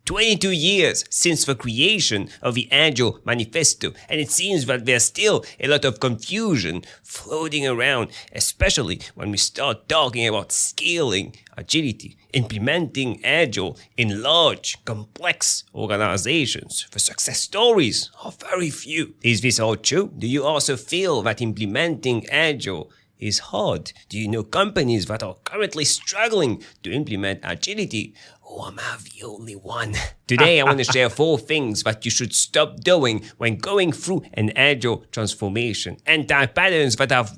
22 years since the creation of the Agile Manifesto, and it seems that there's still a lot of confusion floating around, especially when we start talking about scaling agility, implementing Agile in large, complex organizations. The success stories are very few. Is this all true? Do you also feel that implementing Agile is hard? Do you know companies that are currently struggling to implement agility? Or am I the only one? Today I want to share 4 things that you should stop doing when going through an agile transformation. Anti-patterns that I've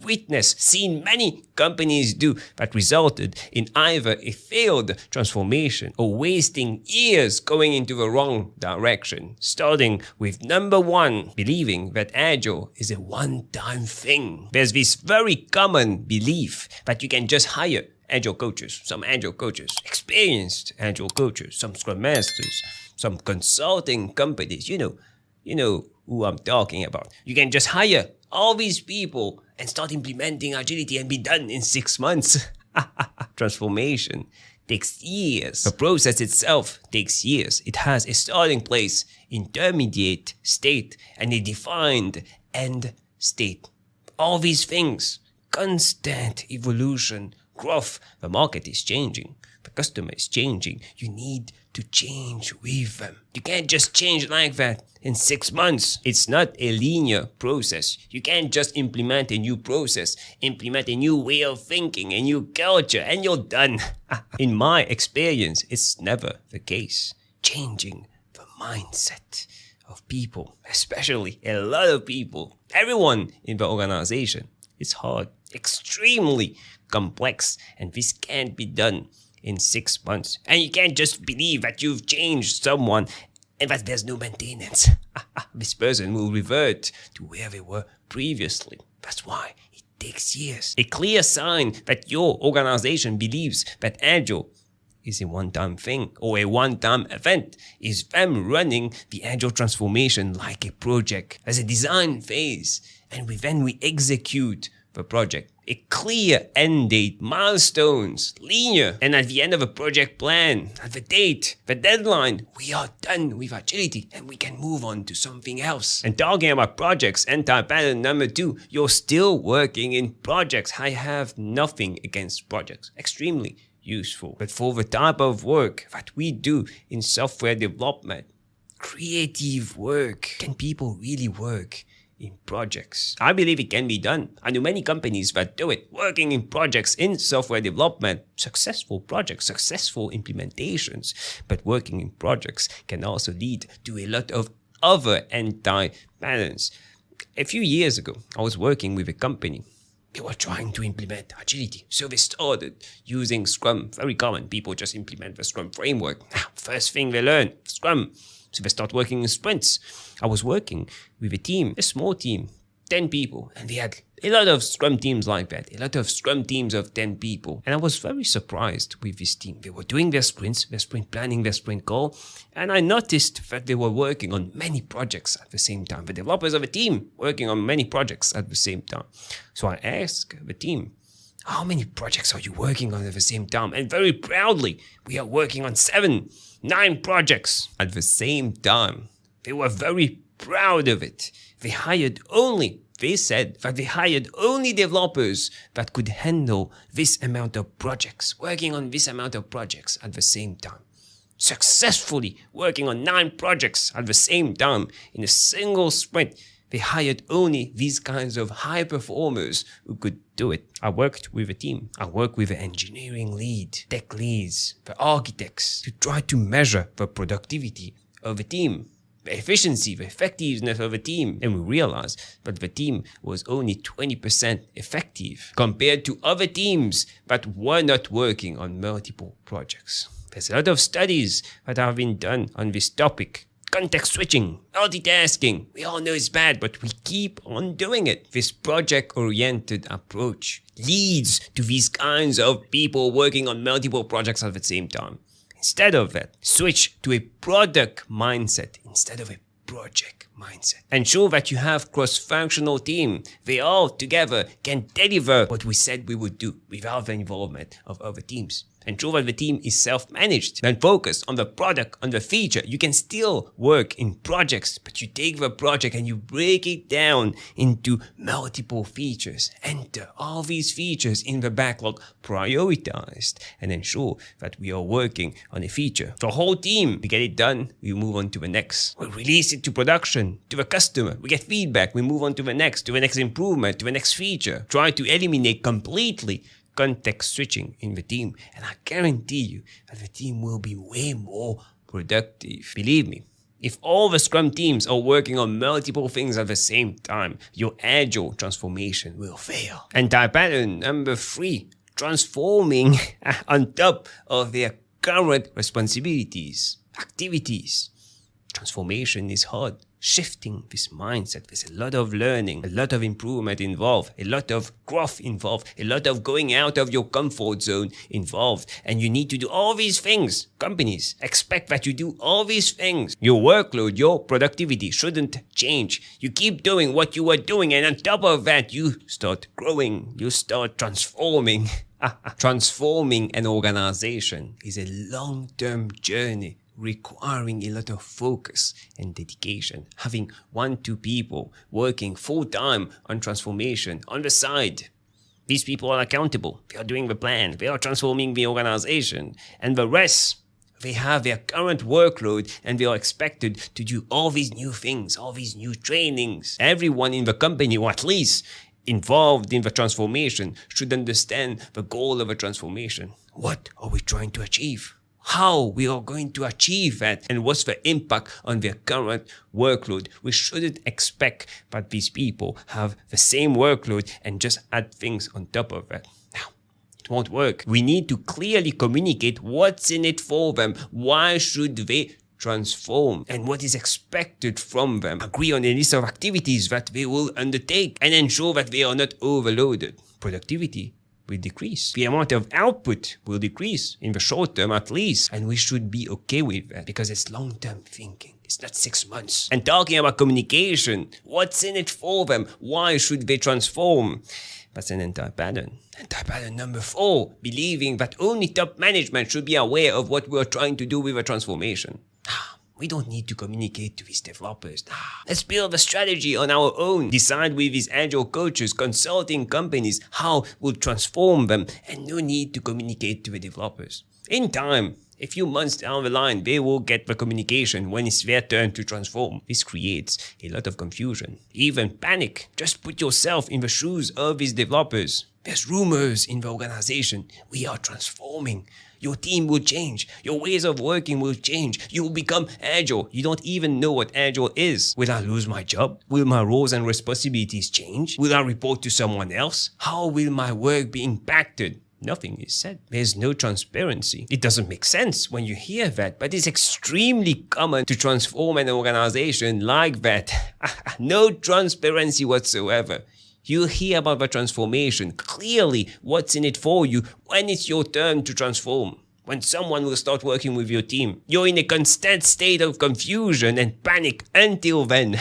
seen many companies do that resulted in either a failed transformation or wasting years going into the wrong direction. Starting with number 1, believing that agile is a one-time thing. There's this very common belief that you can just hire agile coaches, some agile coaches, experienced agile coaches, some scrum masters, some consulting companies. You know who I'm talking about. You can just hire all these people and start implementing agility and be done in 6 months. Transformation takes years. The process itself takes years. It has a starting place, intermediate state, and a defined end state. All these things, constant evolution, growth. The market is changing. The customer is changing. You need to change with them. You can't just change like that in 6 months. It's not a linear process. You can't just implement a new process, implement a new way of thinking, a new culture, and you're done. In my experience, it's never the case. Changing the mindset of people, especially a lot of people, everyone in the organization, it's hard, extremely complex, and this can't be done in 6 months. And you can't just believe that you've changed someone and that there's no maintenance. This person will revert to where they were previously. That's why it takes years. A clear sign that your organization believes that Agile is a one-time thing or a one-time event is them running the Agile transformation like a project as a design phase, and then we execute the project. A clear end date, milestones, linear, and at the end of a project plan, at the date, the deadline, we are done with agility and we can move on to something else. And talking about projects, anti-pattern number 2, you're still working in projects. I have nothing against projects, extremely useful. But for the type of work that we do in software development, creative work, can people really work in projects? I believe it can be done. I know many companies that do it, working in projects in software development, successful projects, successful implementations. But working in projects can also lead to a lot of other anti-patterns. A few years ago, I was working with a company. They were trying to implement agility. So they started using Scrum. Very common. People just implement the Scrum framework. First thing they learn, Scrum. So they start working in sprints. I was working with a team, a small team, 10 people. And they had a lot of Scrum teams like that, a lot of Scrum teams of 10 people. And I was very surprised with this team. They were doing their sprints, their sprint planning, their sprint goal. And I noticed that they were working on many projects at the same time. The developers of a team working on many projects at the same time. So I asked the team, how many projects are you working on at the same time? And very proudly, we are working on 7, 9 projects at the same time. They were very proud of it. They said that they hired only developers that could handle this amount of projects, working on this amount of projects at the same time. Successfully working on 9 projects at the same time in a single sprint. They hired only these kinds of high performers who could do it. I worked with a team. I worked with an engineering lead, tech leads, the architects to try to measure the productivity of a team, the efficiency, the effectiveness of a team. And we realized that the team was only 20% effective compared to other teams that were not working on multiple projects. There's a lot of studies that have been done on this topic. Context switching, multitasking, we all know it's bad, but we keep on doing it. This project-oriented approach leads to these kinds of people working on multiple projects at the same time. Instead of that, switch to a product mindset instead of a project mindset. Ensure that you have cross-functional team. They all together can deliver what we said we would do without the involvement of other teams. Ensure that the team is self-managed. Then focus on the product, on the feature. You can still work in projects, but you take the project and you break it down into multiple features. Enter all these features in the backlog, prioritized, and ensure that we are working on a feature. The whole team, we get it done, we move on to the next. We release it to production, to the customer. We get feedback, we move on to the next improvement, to the next feature. Try to eliminate completely context switching in the team, and I guarantee you that the team will be way more productive. Believe me, if all the Scrum teams are working on multiple things at the same time, your agile transformation will fail. Anti-pattern number 3, transforming on top of their current responsibilities, activities. Transformation is hard. Shifting this mindset, there's a lot of learning, a lot of improvement involved, a lot of growth involved, a lot of going out of your comfort zone involved. And you need to do all these things. Companies expect that you do all these things. Your workload, your productivity shouldn't change. You keep doing what you are doing, and on top of that, you start growing, you start transforming. Transforming an organization is a long-term journey, requiring a lot of focus and dedication. Having 1-2 people working full-time on transformation on the side. These people are accountable. They are doing the plan. They are transforming the organization. And the rest, they have their current workload and they are expected to do all these new things, all these new trainings. Everyone in the company, or at least involved in the transformation, should understand the goal of a transformation. What are we trying to achieve? How we are going to achieve that, and what's the impact on their current workload. We shouldn't expect that these people have the same workload and just add things on top of that. Now, it won't work. We need to clearly communicate what's in it for them. Why should they transform, and what is expected from them. Agree on a list of activities that they will undertake and ensure that they are not overloaded. Productivity will decrease. The amount of output will decrease in the short term at least, and we should be okay with that because it's long-term thinking. It's not 6 months. And talking about communication, what's in it for them? Why should they transform? That's an anti-pattern. Anti-pattern number 4, believing that only top management should be aware of what we're trying to do with a transformation. We don't need to communicate to these developers. Let's build a strategy on our own. Decide with these agile coaches, consulting companies, how we'll transform them, and no need to communicate to the developers. In time, a few months down the line, they will get the communication when it's their turn to transform. This creates a lot of confusion, even panic. Just put yourself in the shoes of these developers. There's rumors in the organization. We are transforming. Your team will change. Your ways of working will change. You will become agile. You don't even know what agile is. Will I lose my job? Will my roles and responsibilities change? Will I report to someone else? How will my work be impacted? Nothing is said. There's no transparency. It doesn't make sense when you hear that, but it's extremely common to transform an organization like that. No transparency whatsoever. You hear about the transformation, clearly what's in it for you when it's your turn to transform. When someone will start working with your team, you're in a constant state of confusion and panic until then.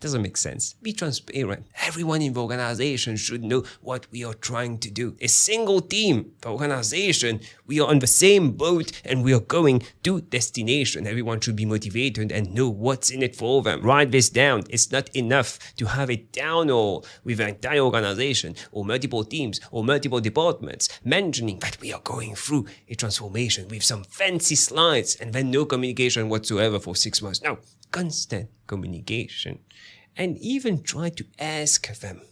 Doesn't make sense. Be transparent. Everyone in the organization should know what we are trying to do. A single team, the organization, we are on the same boat and we are going to destination. Everyone should be motivated and know what's in it for them. Write this down. It's not enough to have a town hall with an entire organization or multiple teams or multiple departments mentioning that we are going through a transformation with some fancy slides and then no communication whatsoever for 6 months. No, constant communication. And even try to ask them,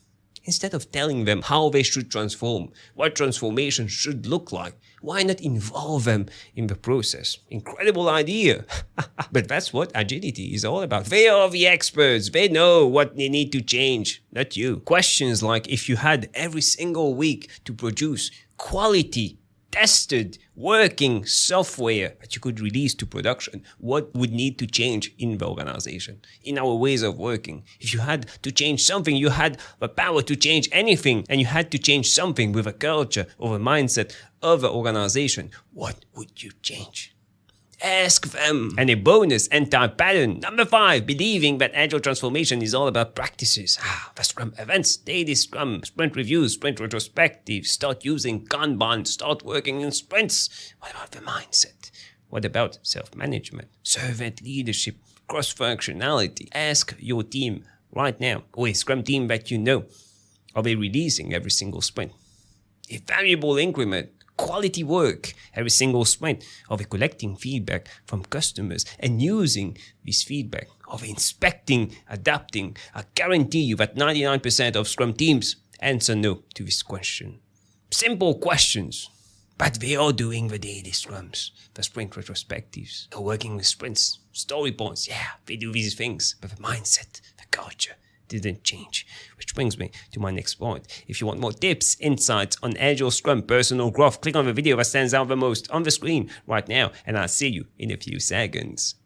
instead of telling them how they should transform, what transformation should look like, why not involve them in the process? Incredible idea. But that's what agility is all about. They are the experts. They know what they need to change, not you. Questions like, if you had every single week to produce quality, tested, working software that you could release to production, what would need to change in the organization, in our ways of working? If you had to change something, you had the power to change anything, and you had to change something with a culture or a mindset of the organization, what would you change? Ask them. And a bonus anti-pattern. Number 5, believing that agile transformation is all about practices. The Scrum events, daily Scrum, sprint reviews, sprint retrospectives. Start using Kanban, start working in sprints. What about the mindset? What about self-management, servant leadership, cross-functionality? Ask your team right now, or a Scrum team that you know, are they releasing every single sprint? A variable increment, quality work every single sprint? Are they collecting feedback from customers and using this feedback? Are they inspecting, adapting? I guarantee you that 99% of Scrum teams answer no to this question. Simple questions, but they are doing the daily Scrums, the sprint retrospectives. They're working with sprints, story points. Yeah, they do these things, but the mindset, the culture didn't change. Which brings me to my next point. If you want more tips, insights on Agile Scrum personal growth, click on the video that stands out the most on the screen right now, and I'll see you in a few seconds.